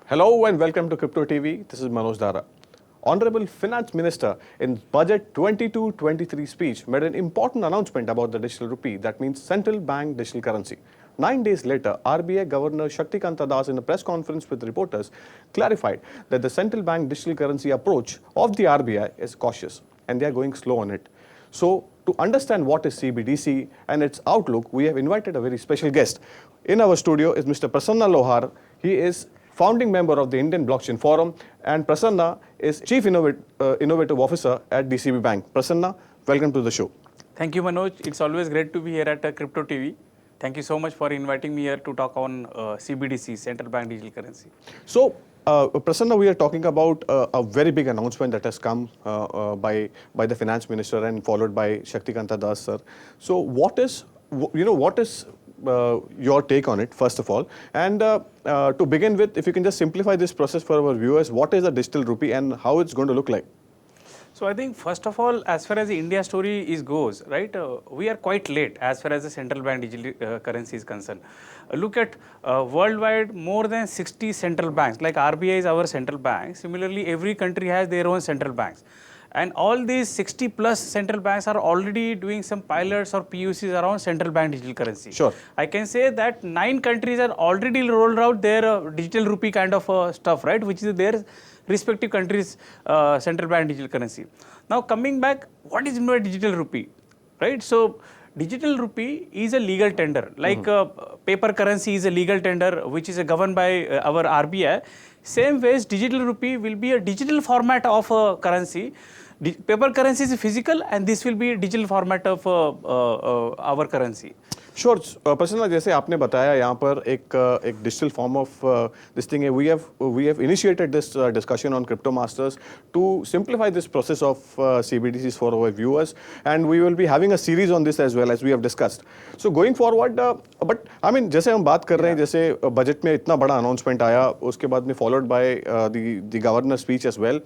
Hello and welcome to Crypto TV. This is Manoj Dharra. Honorable Finance Minister in Budget 22-23 speech made an important announcement about the digital rupee, that means central bank digital currency. 9 days later, RBI Governor Shaktikanta Das in a press conference with reporters clarified that the central bank digital currency approach of the RBI is cautious and they are going slow on it. So, to understand what is CBDC and its outlook, we have invited a very special guest. In our studio is Mr. Prasanna Lohar. He is founding member of the Indian Blockchain Forum, and Prasanna is Chief Innovative Officer at DCB Bank. Prasanna, welcome to the show. Thank you, Manoj. It's always great to be here at Crypto TV. Thank you so much for inviting me here to talk on CBDC, Central Bank Digital Currency. So, Prasanna, we are talking about a very big announcement that has come by the Finance Minister and followed by Shaktikanta Das, sir. So, what is your take on it, first of all? And to begin with, if you can just simplify this process for our viewers, what is a digital rupee and how it's going to look like? So I think first of all, as far as the India story goes, right, we are quite late as far as the central bank digital currency is concerned. Look at worldwide, more than 60 central banks, like RBI is our central bank. Similarly, every country has their own central banks. And all these 60 plus central banks are already doing some pilots or POCs around central bank digital currency. Sure. I can say that 9 countries are already rolled out their digital rupee kind of stuff, right, which is their respective countries' central bank digital currency. Now coming back, what is meant by digital rupee, right? So digital rupee is a legal tender, like paper currency is a legal tender which is governed by our RBI. Same ways, digital rupee will be a digital format of a currency. Paper currency is physical and this will be a digital format of our currency. Sure, Prasanna, जैसे आपने बताया यहाँ पर एक digital form of this thing है. We have initiated this discussion on Crypto Masters to simplify this process of CBDCs for our viewers, and we will be having a series on this as well, as we have discussed. So going forward, but I mean जैसे हम बात कर रहे हैं, जैसे budget में इतना बड़ा announcement आया, उसके बाद में followed by the governor's speech as well.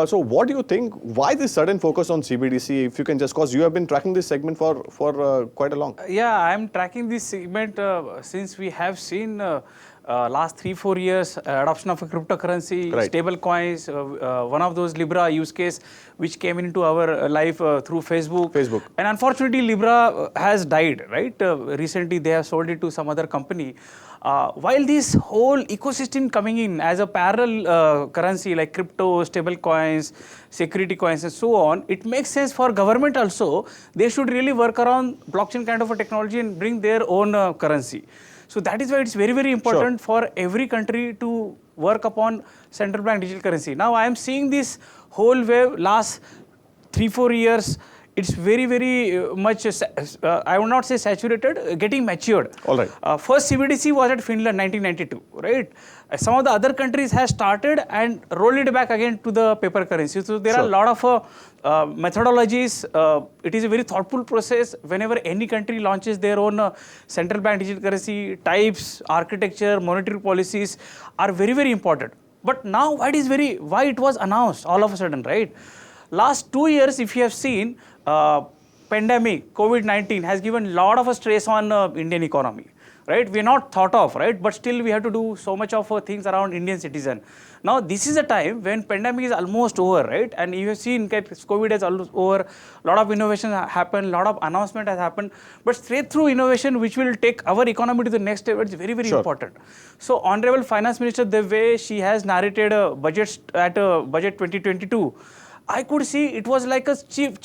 So what do you think? Why this sudden focus on CBDC? If you can just, cause you have been tracking this segment for quite a long. Yeah, I'm tracking this segment since we have seen last 3-4 years adoption of a cryptocurrency, right, stable coins, one of those Libra use case which came into our life through Facebook. And unfortunately, Libra has died, right? Recently, they have sold it to some other company. While this whole ecosystem coming in as a parallel currency like crypto, stable coins, security coins and so on, it makes sense for government also. They should really work around blockchain kind of a technology and bring their own currency. So that is why it's very, very important for every country to work upon central bank digital currency. Now I am seeing this whole wave last 3-4 years. It's very, very much, I would not say saturated, getting matured. All right. First CBDC was at Finland 1992, right? Some of the other countries have started and rolled it back again to the paper currency. So there are a lot of methodologies. It is a very thoughtful process. Whenever any country launches their own central bank digital currency, types, architecture, monetary policies are very, very important. But now why it was announced all of a sudden, right? Last 2 years, if you have seen, pandemic, COVID-19 has given a lot of stress on Indian economy, right? We are not thought of, right? But still we have to do so much of things around Indian citizen. Now this is a time when pandemic is almost over, right? And you have seen that COVID is almost over, a lot of innovation happened, a lot of announcement has happened, but straight through innovation which will take our economy to the next step, it's very, very important. So Honorable Finance Minister, the way she has narrated budget at Budget 2022, I could see it was like a chief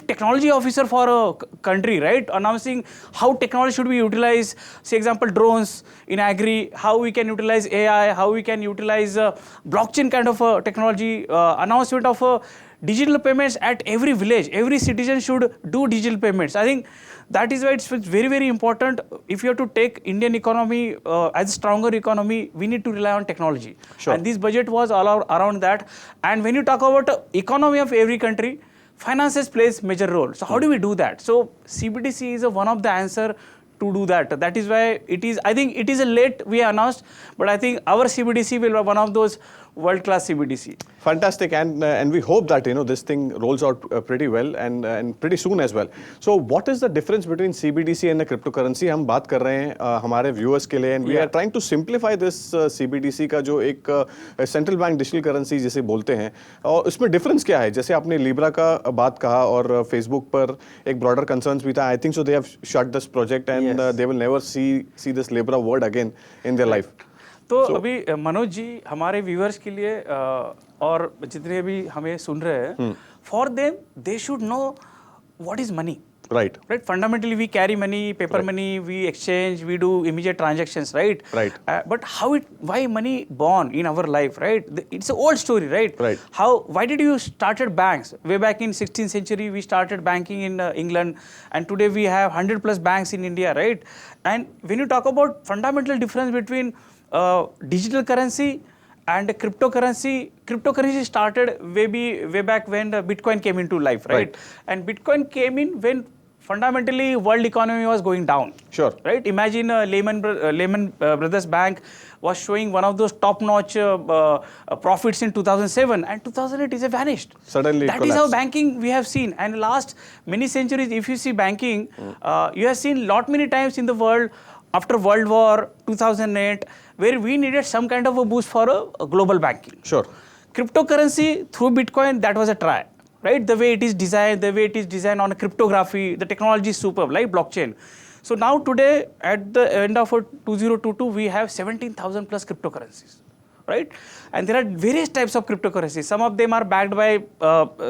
technology officer for a country, right? Announcing how technology should be utilized, say example drones in agri, how we can utilize AI, how we can utilize blockchain kind of technology, announcement of digital payments at every village. Every citizen should do digital payments. I think that is why it's very, very important. If you have to take Indian economy as a stronger economy, we need to rely on technology. Sure. And this budget was all around that. And when you talk about economy of every country, finances plays major role. So how do we do that? So CBDC is one of the answer to do that. That is why it is, I think it is a late we announced, but I think our CBDC will be one of those world-class CBDC. Fantastic, and we hope that this thing rolls out pretty well and pretty soon as well. So, what is the difference between CBDC and a cryptocurrency? हम बात कर रहे हैं हमारे viewers के लिए, and we are trying to simplify this CBDC का जो एक central bank digital currency जिसे बोलते हैं, और उसमें difference क्या है? जैसे आपने Libra का बात कहा और Facebook पर एक broader concerns भी था. I think so they have shut this project and they will never see this Libra word again in their life. तो अभी मनोज जी हमारे व्यूअर्स के लिए और जितने भी हमें सुन रहे हैं, for them they should know what is money. Right. Fundamentally, we carry money, paper money, we exchange, we do immediate transactions, right? But why money born in our life, right? It's an old story, right? Why did you started banks? Way back in 16th century, we started banking in England, and today we have 100 plus banks in India, right? And when you talk about fundamental difference between digital currency and cryptocurrency started way back when the Bitcoin came into life, right? And Bitcoin came in when fundamentally world economy was going down. Sure. Right? Imagine Lehman Brothers Bank was showing one of those top-notch profits in 2007, and 2008 is vanished. Suddenly that is how banking we have seen. And last many centuries, if you see banking, you have seen many times in the world after World War 2008, where we needed some kind of a boost for a global banking. Sure. Cryptocurrency through Bitcoin, that was a try. Right, the way it is designed on a cryptography, the technology is superb, like blockchain. So now today, at the end of 2022, we have 17,000 plus cryptocurrencies, right? And there are various types of cryptocurrencies. Some of them are backed by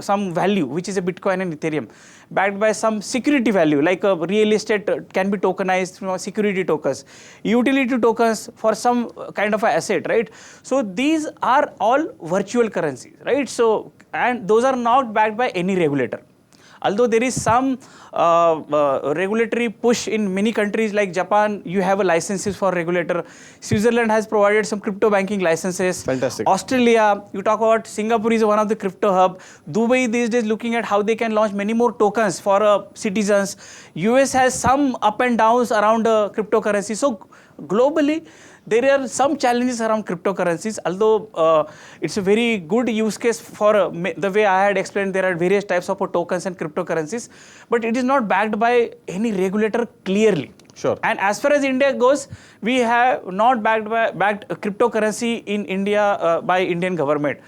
some value, which is a Bitcoin and Ethereum, backed by some security value, like real estate can be tokenized through security tokens, utility tokens for some kind of a asset, right? So these are all virtual currencies, right? So, and those are not backed by any regulator. Although there is some regulatory push in many countries like Japan, you have a licenses for regulator. Switzerland has provided some crypto banking licenses. Fantastic. Australia, you talk about Singapore is one of the crypto hub. Dubai these days looking at how they can launch many more tokens for citizens. US has some up and downs around cryptocurrency. So globally, there are some challenges around cryptocurrencies, although it's a very good use case for the way I had explained. There are various types of tokens and cryptocurrencies, but it is not backed by any regulator clearly. Sure. And as far as India goes, we have not backed cryptocurrency in India by Indian government.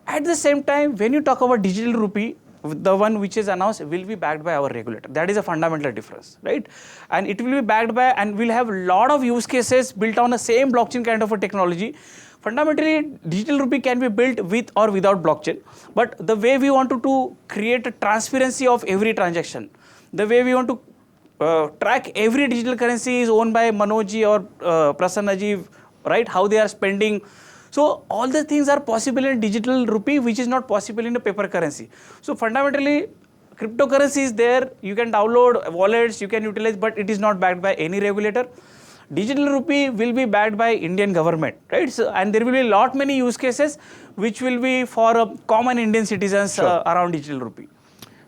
At the same time, when you talk about digital rupee, the one which is announced will be backed by our regulator. That is a fundamental difference, right? And it will be backed by, and we'll have a lot of use cases built on the same blockchain kind of a technology. Fundamentally, digital rupee can be built with or without blockchain. But the way we want to create a transparency of every transaction, the way we want to track every digital currency is owned by Manoj ji or Prasanna ji, right? How they are spending. So all the things are possible in digital rupee, which is not possible in a paper currency. So fundamentally, cryptocurrency is there. You can download wallets, you can utilize, but it is not backed by any regulator. Digital rupee will be backed by Indian government, right? So, and there will be many use cases which will be for common Indian citizens around digital rupee.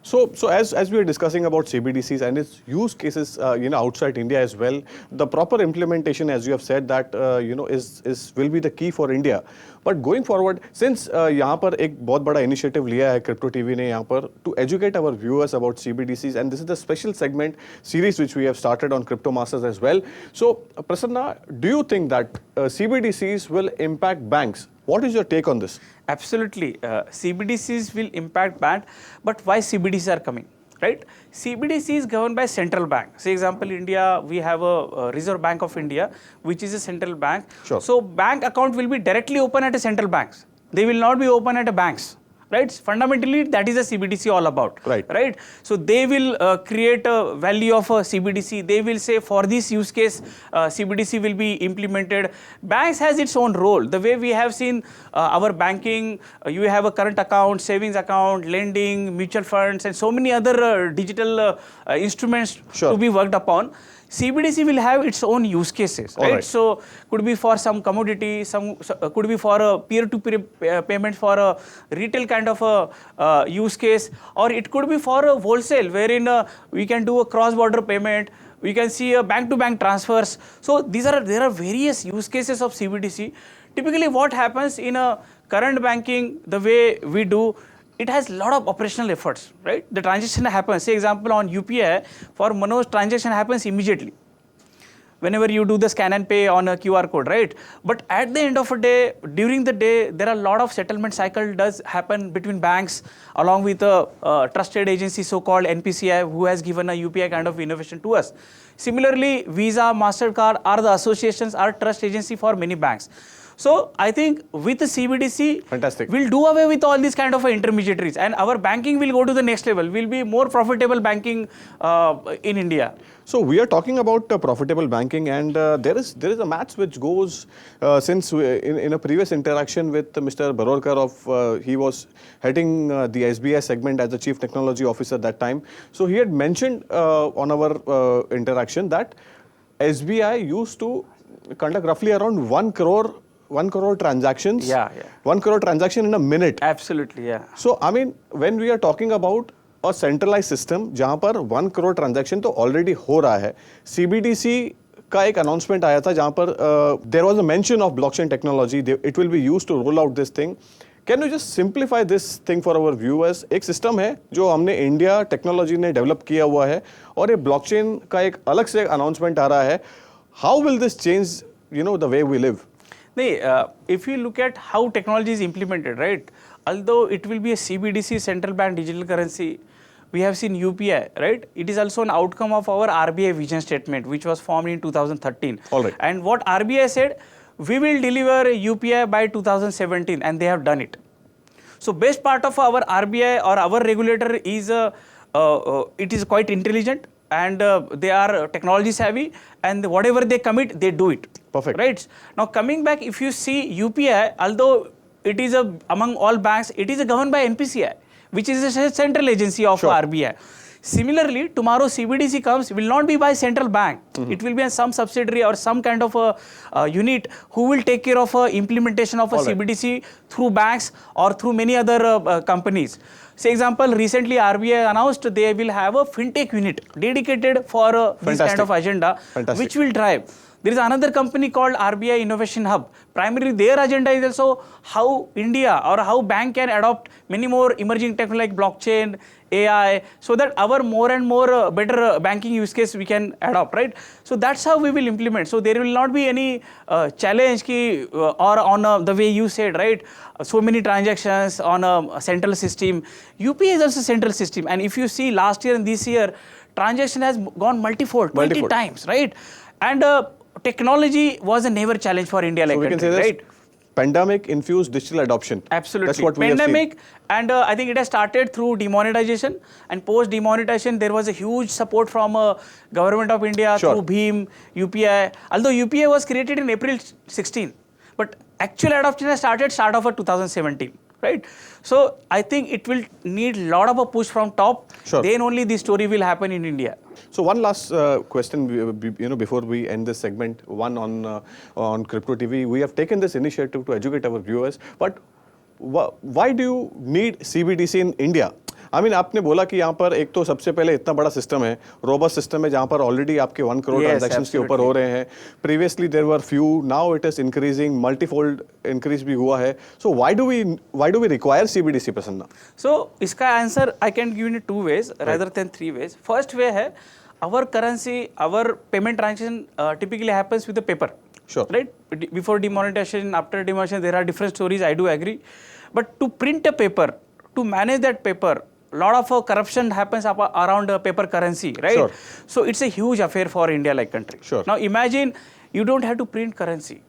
So as we are discussing about CBDCs and its use cases, outside India as well, the proper implementation, as you have said, that will be the key for India. But going forward, since यहाँ पर एक बहुत बड़ा initiative लिया है Crypto TV ने यहाँ पर to educate our viewers about CBDCs, and this is the special segment series which we have started on Crypto Masters as well. So Prasanna, do you think that CBDCs will impact banks? What is your take on this? Absolutely. CBDCs will impact bank, but why CBDCs are coming, right? CBDC is governed by central bank. Say example, India, we have a Reserve Bank of India, which is a central bank. Sure. So bank account will be directly open at a central banks. They will not be open at a banks. Right? Fundamentally, that is a CBDC all about. Right? So they will create a value of a CBDC. They will say for this use case, CBDC will be implemented. Banks has its own role. The way we have seen our banking, you have a current account, savings account, lending, mutual funds, and so many other digital instruments to be worked upon. CBDC will have its own use cases, right? So could be for some commodity, could be for a peer-to-peer payment for a retail kind of a use case, or it could be for a wholesale wherein we can do a cross-border payment. We can see a bank-to-bank transfers. So there are various use cases of CBDC. Typically what happens in a current banking, the way we do, it has a lot of operational efforts, right? The transaction happens, say example on UPI, for Manoj, transaction happens immediately. Whenever you do the scan and pay on a QR code, right? But at the end of a day, during the day, there are a lot of settlement cycle does happen between banks along with a trusted agency, so-called NPCI, who has given a UPI kind of innovation to us. Similarly, Visa, MasterCard are the associations, are trust agency for many banks. So I think with the CBDC, fantastic, we'll do away with all these kind of intermediaries, and our banking will go to the next level. We'll be more profitable banking in India. So we are talking about profitable banking, and there is a match which goes since in a previous interaction with Mr. Barorkar of he was heading the SBI segment as the Chief Technology Officer that time. So he had mentioned on our interaction that SBI used to conduct roughly around 1 crore transactions. 1 crore transaction in a minute. Absolutely, yeah. So I mean, when we are talking about a centralized system, जहाँ पर 1 crore transaction तो already हो रहा है, CBDC का एक announcement आया था जहाँ पर there was a mention of blockchain technology. It will be used to roll out this thing. Can you just simplify this thing for our viewers? एक system है जो हमने इंडिया टेक्नोलॉजी ने डेवलप किया हुआ है और ये ब्लॉकचेन का एक अलग से अनाउंसमेंट आ रहा है. How will this change, the way we live? If you look at how technology is implemented, right? Although it will be a CBDC, central bank digital currency, we have seen UPI, right? It is also an outcome of our RBI vision statement, which was formed in 2013. All right. And what RBI said, we will deliver UPI by 2017, and they have done it. So best part of our RBI or our regulator is, it is quite intelligent, and they are technology savvy, and whatever they commit, they do it. Perfect. Right? Now coming back, if you see UPI, although it is among all banks, it is governed by NPCI, which is a central agency of RBI. Similarly, tomorrow CBDC comes, will not be by central bank. It will be some subsidiary or some kind of a unit who will take care of implementation of a CBDC through banks or through many other companies. Say example, recently RBI announced they will have a fintech unit dedicated for this kind of agenda, which will drive. There is another company called RBI Innovation Hub. Primarily, their agenda is also how India or how bank can adopt many more emerging technology like blockchain, AI, so that our more and more better banking use case we can adopt, right? So that's how we will implement. So there will not be any challenge or on the way you said, right? So many transactions on a central system. UPI is also a central system. And if you see last year and this year, transaction has gone multifold, 20 times, right? And technology was a never challenge for India like country, right? Pandemic infused digital adoption. Absolutely. That's what we Pandemic, have seen. and I think it has started through demonetization, and post demonetization there was a huge support from government of India through BHIM, UPI. Although UPI was created in April 16, but actual adoption has started start of 2017. Right? So I think it will need a lot of a push from top. Then only this story will happen in India. So one last question, before we end this segment, one on Crypto TV. We have taken this initiative to educate our viewers, but why do you need CBDC in India? I mean, आपने बोला कि यहाँ पर एक तो सबसे पहले इतना बड़ा सिस्टम है, रोबस्ट सिस्टम है जहाँ पर ऑलरेडी आपके 1 crore ट्रांजैक्शंस के ऊपर हो रहे हैं. Previously there were few, now it is increasing, multifold increase भी हुआ है. So why do we require CBDC, Prasanna? So इसका answer I can give in 2 ways rather than 3 ways. First way है, our currency, our payment transaction typically happens with the paper. Right? Before demonetization, after demonetization, there are different stories. I do agree, but to print a paper, to manage that paper, lot of corruption happens around paper currency, right? So it's a huge affair for India like country. Now imagine you don't have to print currency.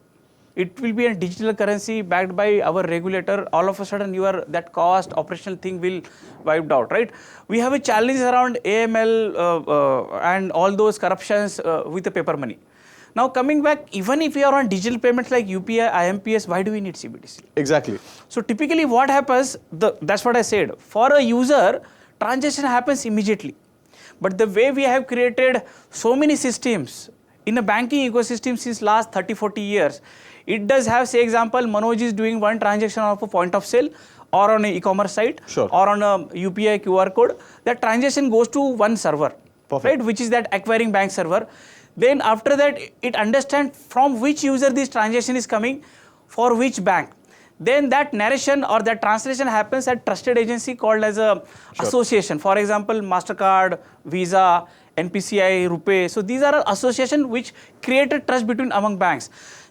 It will be a digital currency backed by our regulator. All of a sudden that cost operational thing will wiped out, right? We have a challenge around AML and all those corruptions with the paper money. Now coming back, even if we are on digital payments like UPI, IMPS, why do we need CBDC? Exactly. So typically what happens, that's what I said, for a user, transaction happens immediately. But the way we have created so many systems in a banking ecosystem since last 30-40 years, it does have, say example, Manoj is doing one transaction of a point of sale or on an e-commerce site or on a UPI QR code, that transaction goes to one server, right, which is that acquiring bank server. Then after that, it understands from which user this transaction is coming, for which bank. Then that narration or that translation happens at trusted agency called as a association. For example, MasterCard, Visa, NPCI, RuPay. So these are associations which create a trust between among banks.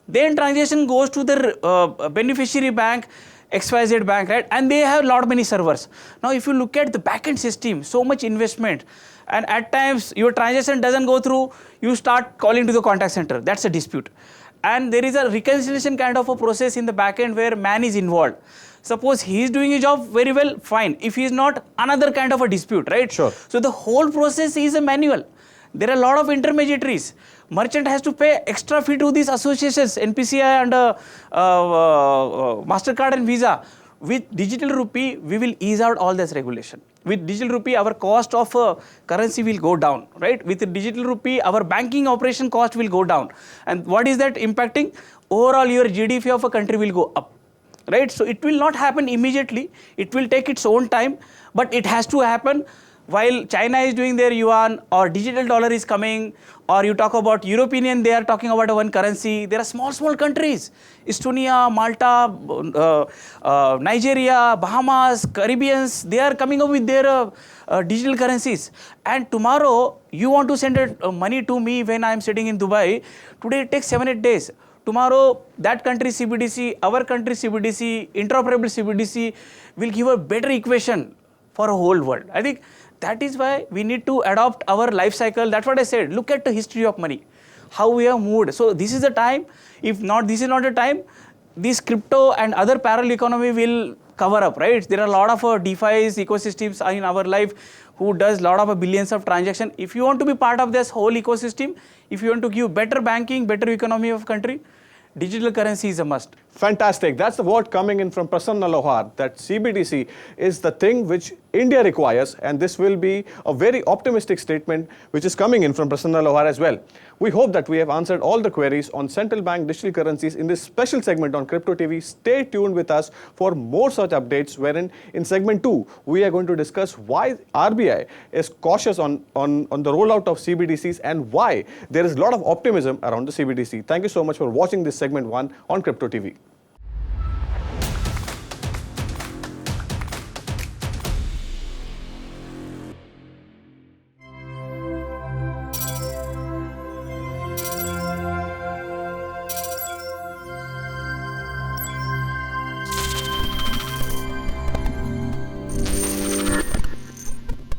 Then transaction goes to the beneficiary bank, XYZ bank, right? And they have lot many servers. Now, if you look at the backend system, so much investment, and at times your transaction doesn't go through, you start calling to the contact center. That's a dispute. And there is a reconciliation kind of a process in the backend where man is involved. Suppose he is doing his job very well, fine. If he is not, another kind of a dispute, right? Sure. So the whole process is a manual. There are a lot of intermediaries. Merchant has to pay extra fee to these associations, NPCI and MasterCard and Visa. With Digital Rupee, we will ease out all this regulation. With Digital Rupee, our cost of currency will go down, right? With the Digital Rupee, our banking operation cost will go down. And what is that impacting? Overall, your GDP of a country will go up, right? So it will not happen immediately. It will take its own time, but it has to happen. While China is doing their yuan or digital dollar is coming, or you talk about European Union, they are talking about one currency. There are small countries, Estonia, Malta, Nigeria, Bahamas, Caribbeans, they are coming up with their digital currencies. And tomorrow, you want to send money to me when I am sitting in Dubai. Today it takes 7-8 days. Tomorrow, that country CBDC, our country CBDC, interoperable CBDC will give a better equation for a whole world. I think that is why we need to adopt our life cycle. That's what I said. Look at the history of money, how we have moved. So this is the time. If not, this is not the time. This crypto and other parallel economy will cover up, right? There are a lot of DeFi's ecosystems in our life who does a lot of billions of transactions. If you want to be part of this whole ecosystem, if you want to give better banking, better economy of country, digital currency is a must. Fantastic. That's the word coming in from Prasanna Lohar, that CBDC is the thing which India requires, and this will be a very optimistic statement which is coming in from Prasanna Lohar as well. We hope that we have answered all the queries on central bank digital currencies in this special segment on Crypto TV. Stay tuned with us for more such updates, wherein in segment 2, we are going to discuss why RBI is cautious on the rollout of CBDCs and why there is a lot of optimism around the CBDC. Thank you so much for watching this segment 1 on Crypto TV.